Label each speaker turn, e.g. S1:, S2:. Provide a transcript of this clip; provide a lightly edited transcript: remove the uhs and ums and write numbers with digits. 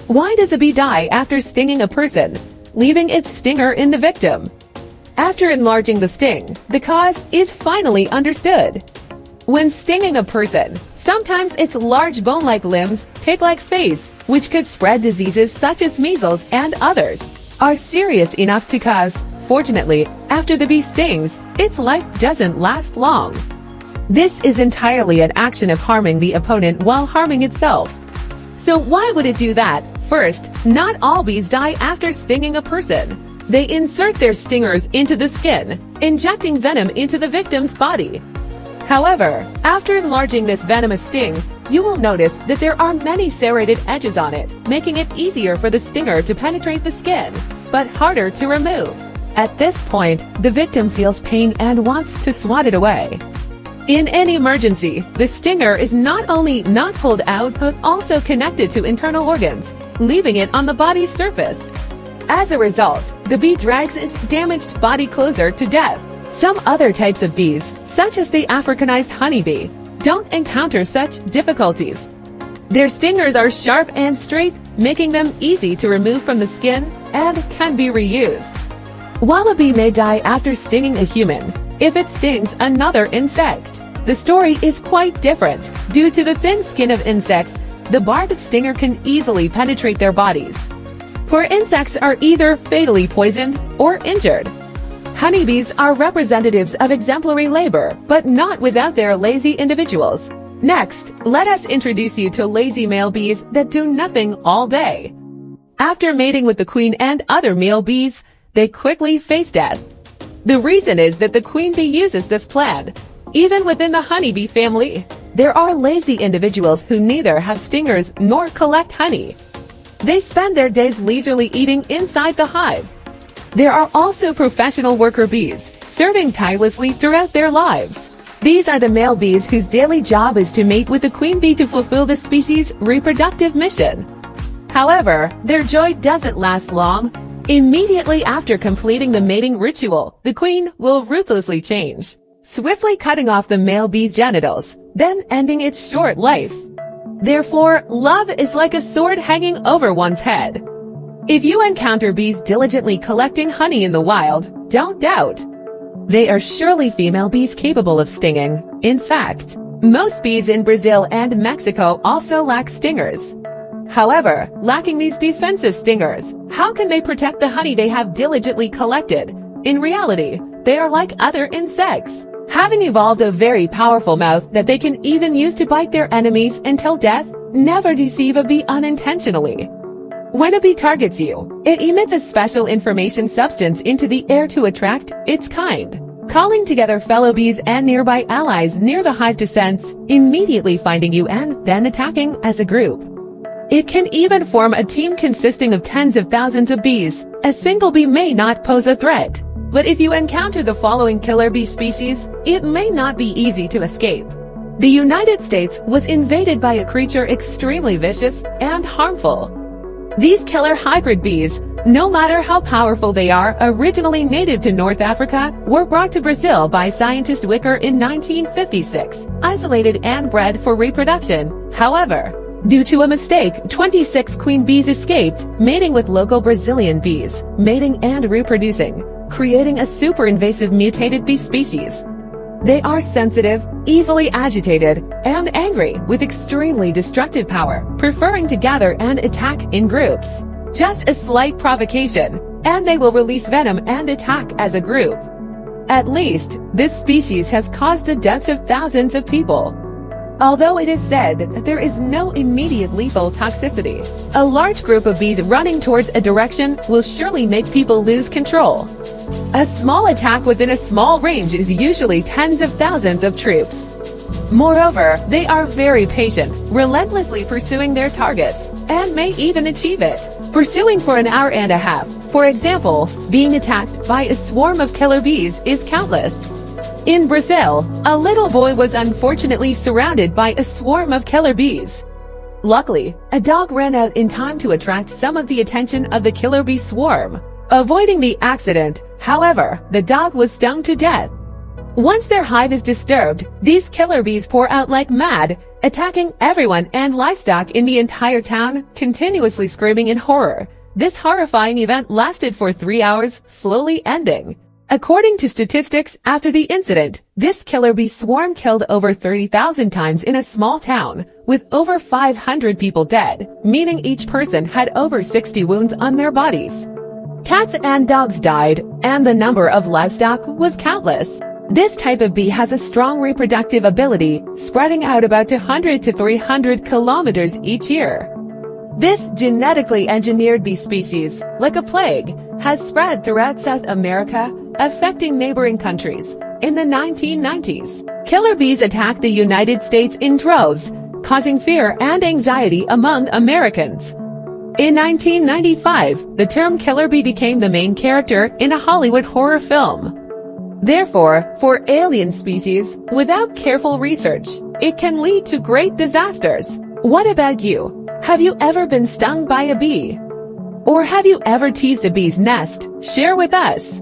S1: Why does a bee die after stinging a person, leaving its stinger in the victim? After enlarging the sting, the cause is finally understood. When stinging a person, sometimes its large bone-like limbs, pig-like face, which could spread diseases such as measles and others, are serious enough to cause. Fortunately, after the bee stings, its life doesn't last long. This is entirely an action of harming the opponent while harming itself. So why would it do that? First, not all bees die after stinging a person. They insert their stingers into the skin, injecting venom into the victim's body. However, after enlarging this venomous sting, you will notice that there are many serrated edges on it, making it easier for the stinger to penetrate the skin, but harder to remove. At this point, the victim feels pain and wants to swat it away. In an emergency, the stinger is not only not pulled out but also connected to internal organs, leaving it on the body's surface. As a result, the bee drags its damaged body closer to death. Some other types of bees, such as the Africanized honeybee, don't encounter such difficulties. Their stingers are sharp and straight, making them easy to remove from the skin and can be reused. While a bee may die after stinging a human, if it stings another insect, the story is quite different. Due to the thin skin of insects, the barbed stinger can easily penetrate their bodies. Poor insects are either fatally poisoned or injured. Honeybees are representatives of exemplary labor, but not without their lazy individuals. Next, let us introduce you to lazy male bees that do nothing all day. After mating with the queen and other male bees, they quickly face death. The reason is that the queen bee uses this plan. Even within the honeybee family, there are lazy individuals who neither have stingers nor collect honey. They spend their days leisurely eating inside the hive. There are also professional worker bees, serving tirelessly throughout their lives. These are the male bees whose daily job is to mate with the queen bee to fulfill the species' reproductive mission. However, their joy doesn't last long. Immediately after completing the mating ritual, the queen will ruthlessly change, swiftly cutting off the male bee's genitals, then ending its short life. Therefore, love is like a sword hanging over one's head. If you encounter bees diligently collecting honey in the wild, don't doubt. They are surely female bees capable of stinging. In fact, most bees in Brazil and Mexico also lack stingers. However, lacking these defensive stingers, how can they protect the honey they have diligently collected? In reality, they are like other insects, having evolved a very powerful mouth that they can even use to bite their enemies until death. Never deceive a bee unintentionally. When a bee targets you, it emits a special information substance into the air to attract its kind, calling together fellow bees and nearby allies near the hive to sense, immediately finding you and then attacking as a group. It can even form a team consisting of tens of thousands of bees. A single bee may not pose a threat, but if you encounter the following killer bee species, it may not be easy to escape. The United States was invaded by a creature extremely vicious and harmful. These killer hybrid bees, no matter how powerful they are, originally native to North Africa, were brought to Brazil by scientist Wicker in 1956, isolated and bred for reproduction. However, due to a mistake, 26 queen bees escaped, mating with local Brazilian bees, mating and reproducing, creating a super invasive mutated bee species. They are sensitive, easily agitated, and angry, with extremely destructive power, preferring to gather and attack in groups. Just a slight provocation, and they will release venom and attack as a group. At least, this species has caused the deaths of thousands of people. Although it is said that there is no immediate lethal toxicity, a large group of bees running towards a direction will surely make people lose control. A small attack within a small range is usually tens of thousands of troops. Moreover, they are very patient, relentlessly pursuing their targets, and may even achieve it, pursuing for an hour and a half. For example, being attacked by a swarm of killer bees is countless. In Brazil, a little boy was unfortunately surrounded by a swarm of killer bees. Luckily, a dog ran out in time to attract some of the attention of the killer bee swarm, avoiding the accident. However, the dog was stung to death. Once their hive is disturbed, these killer bees pour out like mad, attacking everyone and livestock in the entire town, continuously screaming in horror. This horrifying event lasted for 3 hours, slowly ending. According to statistics, after the incident, this killer bee swarm killed over 30,000 times in a small town, with over 500 people dead, meaning each person had over 60 wounds on their bodies. Cats and dogs died, and the number of livestock was countless. This type of bee has a strong reproductive ability, spreading out about 200 to 300 kilometers each year. This genetically engineered bee species, like a plague, has spread throughout South America, affecting neighboring countries. In the 1990s, killer bees attacked the United States in droves, causing fear and anxiety among Americans. In 1995, the term killer bee became the main character in a Hollywood horror film. Therefore, for alien species, without careful research, it can lead to great disasters. What about you? Have you ever been stung by a bee? Or have you ever teased a bee's nest? Share with us.